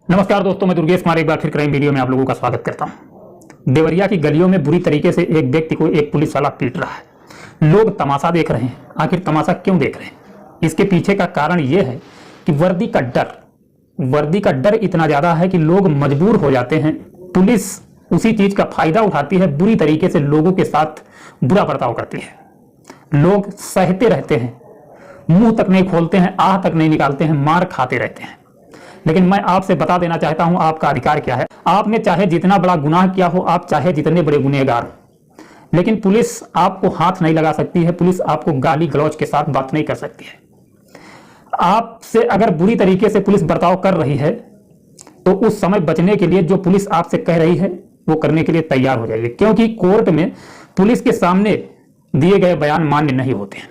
नमस्कार दोस्तों, मैं दुर्गेश कुमार एक बार फिर क्राइम वीडियो में आप लोगों का स्वागत करता हूं। देवरिया की गलियों में बुरी तरीके से एक व्यक्ति को एक पुलिस वाला पीट रहा है। लोग तमाशा देख रहे हैं। आखिर तमाशा क्यों देख रहे हैं? इसके पीछे का कारण यह है कि वर्दी का डर इतना ज्यादा है कि लोग मजबूर हो जाते हैं। पुलिस उसी चीज का फायदा उठाती है, बुरी तरीके से लोगों के साथ बुरा बर्ताव करती है। लोग सहते रहते हैं, मुंह तक नहीं खोलते हैं, आह तक नहीं निकालते हैं, मार खाते रहते हैं। लेकिन मैं आपसे बता देना चाहता हूं आपका अधिकार क्या है। आपने चाहे जितना बड़ा गुनाह किया हो, आप चाहे जितने बड़े गुनहगार हो, लेकिन पुलिस आपको हाथ नहीं लगा सकती है। पुलिस आपको गाली गलौज के साथ बात नहीं कर सकती है। आपसे अगर बुरी तरीके से पुलिस बर्ताव कर रही है तो उस समय बचने के लिए जो पुलिस आपसे कह रही है वो करने के लिए तैयार हो जाइए, क्योंकि कोर्ट में पुलिस के सामने दिए गए बयान मान्य नहीं होते हैं।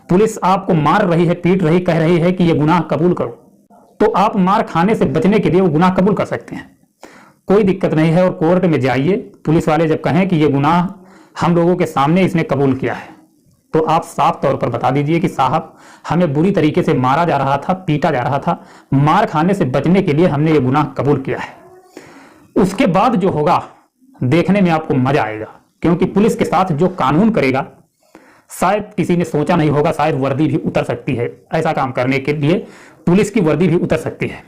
पुलिस आपको मार रही है, पीट रही, कह रही है कि ये गुनाह कबूल करो, तो आप मार खाने से बचने के लिए वो गुनाह कबूल कर सकते हैं। कोई दिक्कत नहीं है। और कोर्ट में जाइए, पुलिस वाले जब कहें कि ये गुनाह हम लोगों के सामने इसने कबूल किया है, तो आप साफ तौर पर बता दीजिए कि साहब, हमें बुरी तरीके से मारा जा रहा था, पीटा जा रहा था, मार खाने से बचने के लिए हमने ये गुनाह कबूल किया है। उसके बाद जो होगा देखने में आपको मजा आएगा, क्योंकि पुलिस के साथ जो कानून करेगा शायद किसी ने सोचा नहीं होगा। शायद वर्दी भी उतर सकती है, ऐसा काम करने के लिए पुलिस की वर्दी भी उतर सकती है।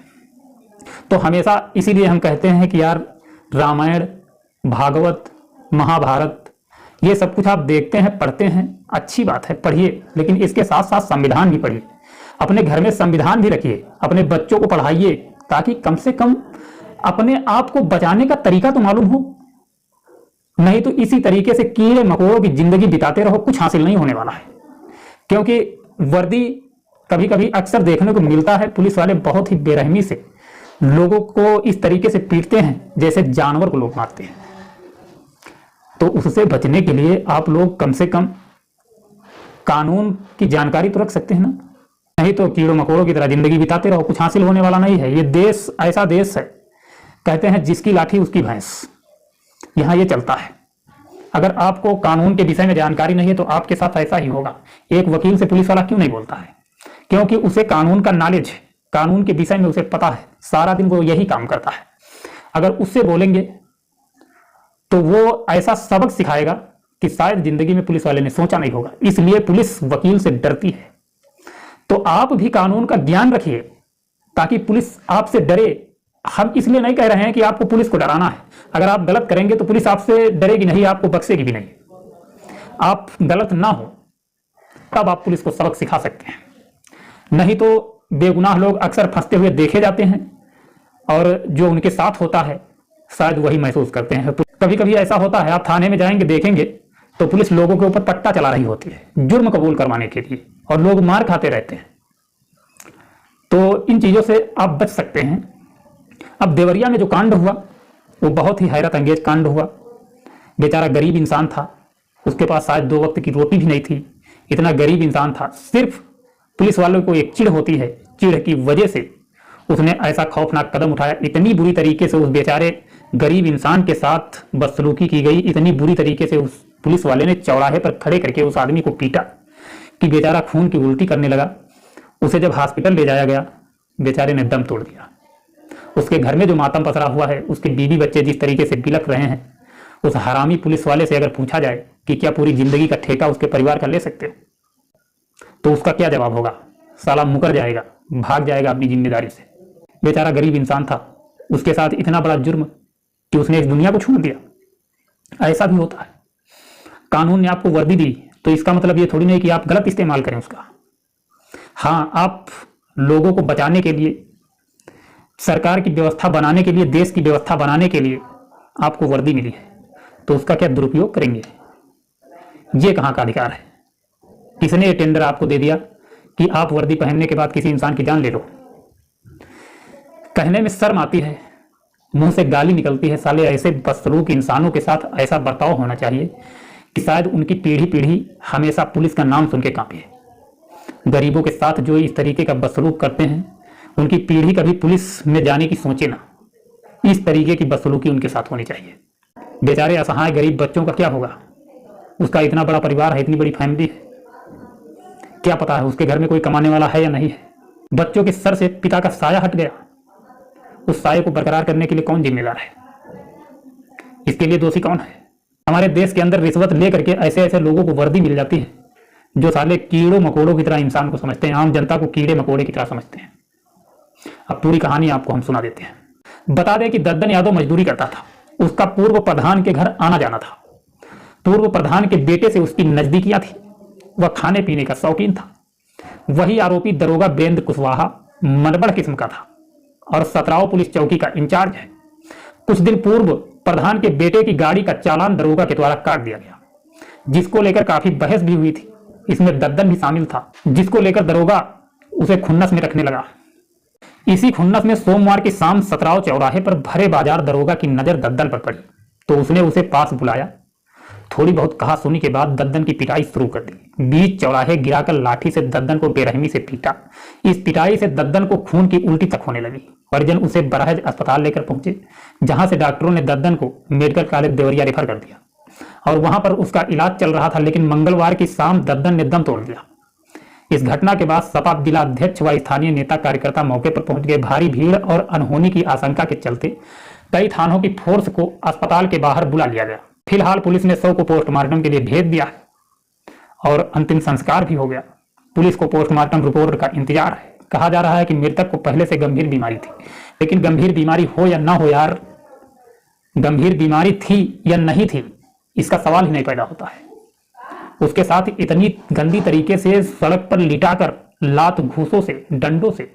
तो हमेशा इसीलिए हम कहते हैं कि यार, रामायण, भागवत, महाभारत, ये सब कुछ आप देखते हैं, पढ़ते हैं, अच्छी बात है, पढ़िए, लेकिन इसके साथ साथ संविधान भी पढ़िए। अपने घर में संविधान भी रखिए, अपने बच्चों को पढ़ाइए, ताकि कम से कम अपने आप को बचाने का तरीका तो मालूम हो। नहीं तो इसी तरीके से कीड़े मकोड़ों की जिंदगी बिताते रहो, कुछ हासिल नहीं होने वाला है। क्योंकि वर्दी कभी कभी अक्सर देखने को मिलता है, पुलिस वाले बहुत ही बेरहमी से लोगों को इस तरीके से पीटते हैं जैसे जानवर को लोग मारते हैं। तो उससे बचने के लिए आप लोग कम से कम कानून की जानकारी तो रख सकते हैं ना। नहीं तो कीड़ों मकोड़ों की तरह जिंदगी बिताते रहो, कुछ हासिल होने वाला नहीं है। ये देश ऐसा देश है, कहते हैं जिसकी लाठी उसकी भैंस, यहां ये चलता है। अगर आपको कानून के विषय में जानकारी नहीं है तो आपके साथ ऐसा ही होगा। एक वकील से पुलिस वाला क्यों नहीं बोलता है? क्योंकि उसे कानून का नॉलेज है, कानून के विषय में उसे पता है, सारा दिन वो यही काम करता है। अगर उससे बोलेंगे तो वो ऐसा सबक सिखाएगा कि शायद जिंदगी में पुलिस वाले ने सोचा नहीं होगा। इसलिए पुलिस वकील से डरती है। तो आप भी कानून का ज्ञान रखिए ताकि पुलिस आपसे डरे। हम इसलिए नहीं कह रहे हैं कि आपको पुलिस को डराना है। अगर आप गलत करेंगे तो पुलिस आपसे डरेगी नहीं, आपको बख्शेगी भी नहीं। आप गलत ना हो तब आप पुलिस को सबक सिखा सकते हैं। नहीं तो बेगुनाह लोग अक्सर फंसते हुए देखे जाते हैं, और जो उनके साथ होता है शायद वही महसूस करते हैं। कभी कभी ऐसा होता है, आप थाने में जाएंगे, देखेंगे तो पुलिस लोगों के ऊपर पट्टा चला रही होती है जुर्म कबूल करवाने के लिए, और लोग मार खाते रहते हैं। तो इन चीजों से आप बच सकते हैं। अब देवरिया में जो कांड हुआ वो बहुत ही हैरत अंगेज कांड हुआ। बेचारा गरीब इंसान था, उसके पास शायद 2 वक्त की रोटी भी नहीं थी। इतना गरीब इंसान था, सिर्फ पुलिस वालों को एक चिढ़ होती है, चिढ़ की वजह से उसने ऐसा खौफनाक कदम उठाया। इतनी बुरी तरीके से उस बेचारे गरीब इंसान के साथ बदसलूकी की गई, इतनी बुरी तरीके से उस पुलिस वाले ने चौराहे पर खड़े करके उस आदमी को पीटा कि बेचारा खून की उल्टी करने लगा। उसे जब हॉस्पिटल ले जाया गया, बेचारे ने दम तोड़ दिया। उसके घर में जो मातम पसरा हुआ है, उसके बीवी बच्चे जिस तरीके से बिलख रहे हैं, उस हरामी पुलिस वाले से अगर पूछा जाए कि क्या पूरी जिंदगी का ठेका उसके परिवार का ले सकते हो, तो उसका क्या जवाब होगा? साला मुकर जाएगा, भाग जाएगा अपनी जिम्मेदारी से। बेचारा गरीब इंसान था, उसके साथ इतना बड़ा जुर्म कि उसने इस दुनिया को छोड़ दिया। ऐसा भी होता है। कानून ने आपको वर्दी दी तो इसका मतलब ये थोड़ी नहीं कि आप गलत इस्तेमाल करें उसका। हाँ, आप लोगों को बचाने के लिए, सरकार की व्यवस्था बनाने के लिए, देश की व्यवस्था बनाने के लिए आपको वर्दी मिली है, तो उसका क्या दुरुपयोग करेंगे? ये कहाँ का अधिकार है? किसने ये टेंडर आपको दे दिया कि आप वर्दी पहनने के बाद किसी इंसान की जान ले लो? कहने में शर्म आती है, मुंह से गाली निकलती है। साले ऐसे बदसलूक इंसानों के साथ ऐसा बर्ताव होना चाहिए कि शायद उनकी पीढ़ी पीढ़ी हमेशा पुलिस का नाम सुन के कांपे। गरीबों के साथ जो इस तरीके का बदसलूक करते हैं, उनकी पीढ़ी कभी पुलिस में जाने की सोचे ना। इस तरीके की बदसलूकी उनके साथ होनी चाहिए। बेचारे असहाय गरीब बच्चों का क्या होगा? उसका इतना बड़ा परिवार है, इतनी बड़ी फैमिली है, क्या पता है उसके घर में कोई कमाने वाला है या नहीं है। बच्चों के सर से पिता का साया हट गया। उस साये को बरकरार करने के लिए कौन जिम्मेदार है? इसके लिए दोषी कौन है? हमारे देश के अंदर रिश्वत लेकर के ऐसे ऐसे लोगों को वर्दी मिल जाती है जो साले कीड़ों मकोड़ों की तरह इंसान को समझते हैं, आम जनता को कीड़े मकोड़े की तरह समझते हैं। अब पूरी कहानी आपको हम सुना देते हैं। बता दें कि दद्दन यादव मजदूरी करता था, उसका पूर्व प्रधान के घर आना जाना था। पूर्व प्रधान के बेटे से उसकी नजदीकियां थी, वह खाने पीने का शौकीन था। वही आरोपी दरोगा वीरेंद्र कुशवाहा मनबड़ किस्म का था और सतराव पुलिस चौकी का इंचार्ज है। कुछ दिन पूर्व प्रधान के बेटे की गाड़ी का चालान दरोगा के द्वारा काट दिया गया, जिसको लेकर काफी बहस भी हुई थी। इसमें दद्दन भी शामिल था, जिसको लेकर दरोगा उसे खुन्नस में रखने लगा। इसी खुन्नस में सोमवार की शाम सतराव चौराहे पर भरे बाजार दरोगा की नजर दद्दन पर पड़ी तो उसने उसे पास बुलाया। थोड़ी बहुत कहा सुनी के बाद दद्दन की पिटाई शुरू कर दी। बीच चौराहे गिराकर लाठी से दद्दन को बेरहमी से पीटा। इस पिटाई से दद्दन को खून की उल्टी तक होने लगी। परिजन उसे बरहज अस्पताल लेकर पहुंचे, जहां से डॉक्टरों ने दद्दन को मेडिकल कॉलेज देवरिया रेफर कर दिया और वहां पर उसका इलाज चल रहा था। लेकिन मंगलवार की शाम दद्दन ने दम तोड़ दिया। इस घटना के बाद सपा जिला अध्यक्ष व स्थानीय नेता कार्यकर्ता मौके पर पहुंच गए। भारी भीड़ और अनहोनी की आशंका के चलते कई थानों की फोर्स को अस्पताल के बाहर बुला लिया गया। फिलहाल पुलिस ने शव को पोस्टमार्टम के लिए भेज दिया है और अंतिम संस्कार भी हो गया। पुलिस को पोस्टमार्टम रिपोर्ट का इंतजार है। कहा जा रहा है कि मृतक को पहले से गंभीर बीमारी थी, लेकिन गंभीर बीमारी हो या ना हो यार, गंभीर बीमारी थी या नहीं थी इसका सवाल ही नहीं पैदा होता है। उसके साथ इतनी गंदी तरीके से सड़क पर लिटाकर लात घूसों से डंडों से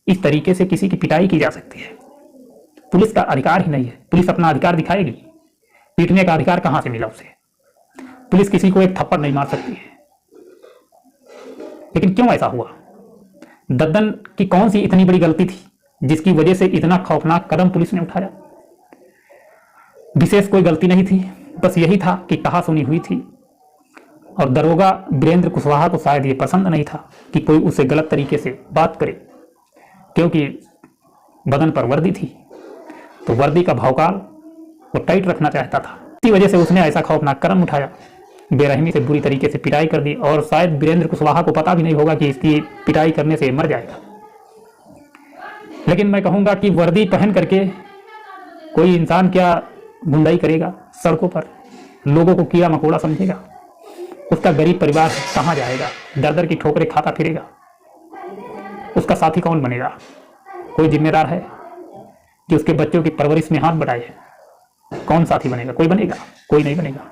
इस तरीके से किसी की पिटाई की जा सकती है? पुलिस का अधिकार ही नहीं है। पुलिस अपना अधिकार दिखाएगी? पीटने का अधिकार कहां से मिला उसे? पुलिस किसी को एक थप्पड़ नहीं मार सकती है। लेकिन क्यों ऐसा हुआ? दद्दन की कौन सी इतनी बड़ी गलती थी जिसकी वजह से इतना खौफनाक कदम पुलिस ने उठाया? विशेष कोई गलती नहीं थी, बस यही था कि कहा सुनी हुई थी और दरोगा वीरेंद्र कुशवाहा को शायद ये पसंद नहीं था कि कोई उसे गलत तरीके से बात करे, क्योंकि बदन पर वर्दी थी तो वर्दी का भौकाल वो टाइट रखना चाहता था। इसी वजह से उसने ऐसा खौफनाक कदम उठाया, बेरहमी से बुरी तरीके से पिटाई कर दी और शायद वीरेंद्र कुशवाहा को पता भी नहीं होगा कि इसकी पिटाई करने से मर जाएगा। लेकिन मैं कहूंगा कि वर्दी पहन करके कोई इंसान क्या गुंडाई करेगा? सड़कों पर लोगों को कीड़ा मकोड़ा समझेगा? उसका गरीब परिवार कहां जाएगा? दर दर की ठोकरें खाता फिरेगा। उसका साथी कौन बनेगा? कोई जिम्मेदार है कि उसके बच्चों की परवरिश में हाथ बढ़ाए? कौन साथी बनेगा? कोई बनेगा? कोई नहीं बनेगा।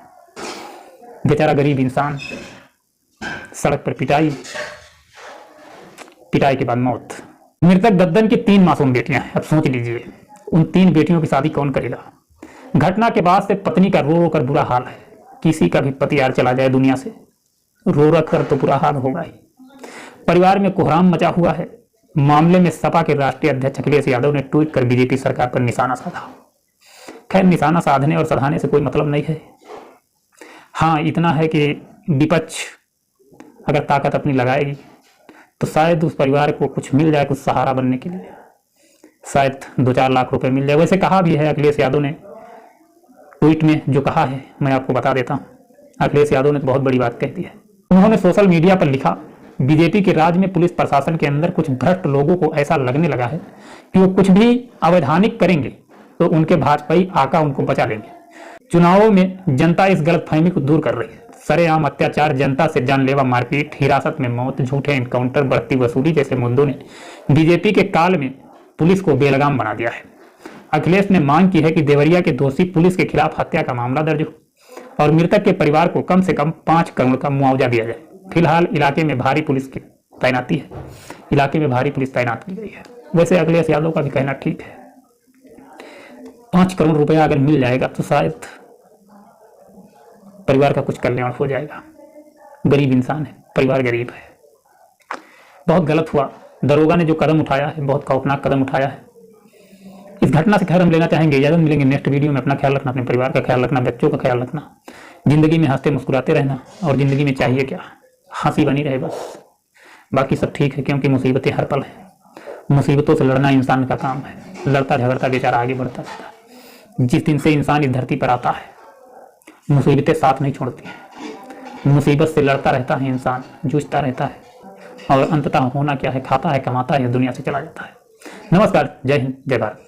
बेचारा गरीब इंसान, सड़क पर पिटाई, पिटाई के बाद मौत। मृतक दद्दन की 3 मासूम बेटियां हैं। अब सोच लीजिए, उन 3 बेटियों की शादी कौन करेगा? घटना के बाद से पत्नी का रो रो कर बुरा हाल है। किसी का भी पति यार चला जाए दुनिया से, रो रो कर तो बुरा हाल होगा ही। परिवार में कोहराम मचा हुआ है। मामले में सपा के राष्ट्रीय अध्यक्ष अखिलेश यादव ने ट्वीट कर बीजेपी सरकार पर निशाना साधा। खैर, निशाना साधने और सधाने से कोई मतलब नहीं है। हाँ, इतना है कि विपक्ष अगर ताकत अपनी लगाएगी तो शायद उस परिवार को कुछ मिल जाए, कुछ सहारा बनने के लिए शायद 2-4 लाख रुपए मिल जाए। वैसे कहा भी है अखिलेश यादव ने ट्वीट में, जो कहा है मैं आपको बता देता हूँ। अखिलेश यादव ने तो बहुत बड़ी बात कह दी है। उन्होंने सोशल मीडिया पर लिखा, बीजेपी के राज में पुलिस प्रशासन के अंदर कुछ भ्रष्ट लोगों को ऐसा लगने लगा है कि वो कुछ भी अवैधानिक करेंगे तो उनके भाजपाई आका उनको बचा लेंगे। चुनावों में जनता इस गलतफहमी को दूर कर रही है। सरेआम अत्याचार, जनता से जानलेवा मारपीट, हिरासत में मौत, झूठे एनकाउंटर, बढ़ती वसूली जैसे मुद्दों ने बीजेपी के काल में पुलिस को बेलगाम बना दिया है। अखिलेश ने मांग की है कि देवरिया के दोषी पुलिस के खिलाफ हत्या का मामला दर्ज हो और मृतक के परिवार को कम से कम 5 करोड़ का मुआवजा दिया जाए। फिलहाल इलाके में भारी पुलिस की तैनाती है। इलाके में भारी पुलिस तैनात की गई है। वैसे अखिलेश यादव का भी कहना ठीक है, 5 करोड़ रुपया अगर मिल जाएगा तो शायद परिवार का कुछ कल्याण हो जाएगा। गरीब इंसान है, परिवार गरीब है। बहुत गलत हुआ, दरोगा ने जो कदम उठाया है बहुत खौफनाक कदम उठाया है। इस घटना से खैर हम लेना चाहेंगे, इजाजत मिलेंगे नेक्स्ट वीडियो में। अपना ख्याल रखना, अपने परिवार का ख्याल रखना, बच्चों का ख्याल रखना, जिंदगी में हंसते मुस्कुराते रहना। और जिंदगी में चाहिए क्या? हंसी बनी रहे बस, बाकी सब ठीक है, क्योंकि मुसीबतें हर पल है। मुसीबतों से लड़ना इंसान का काम है। लड़ता झगड़ता बेचारा आगे बढ़ता रहता है। जिस दिन से इंसान इस धरती पर आता है मुसीबतें साथ नहीं छोड़ती हैं। मुसीबत से लड़ता रहता है इंसान, जूझता रहता है और अंततः होना क्या है? खाता है, कमाता है, दुनिया से चला जाता है। नमस्कार, जय हिंद, जय भारत।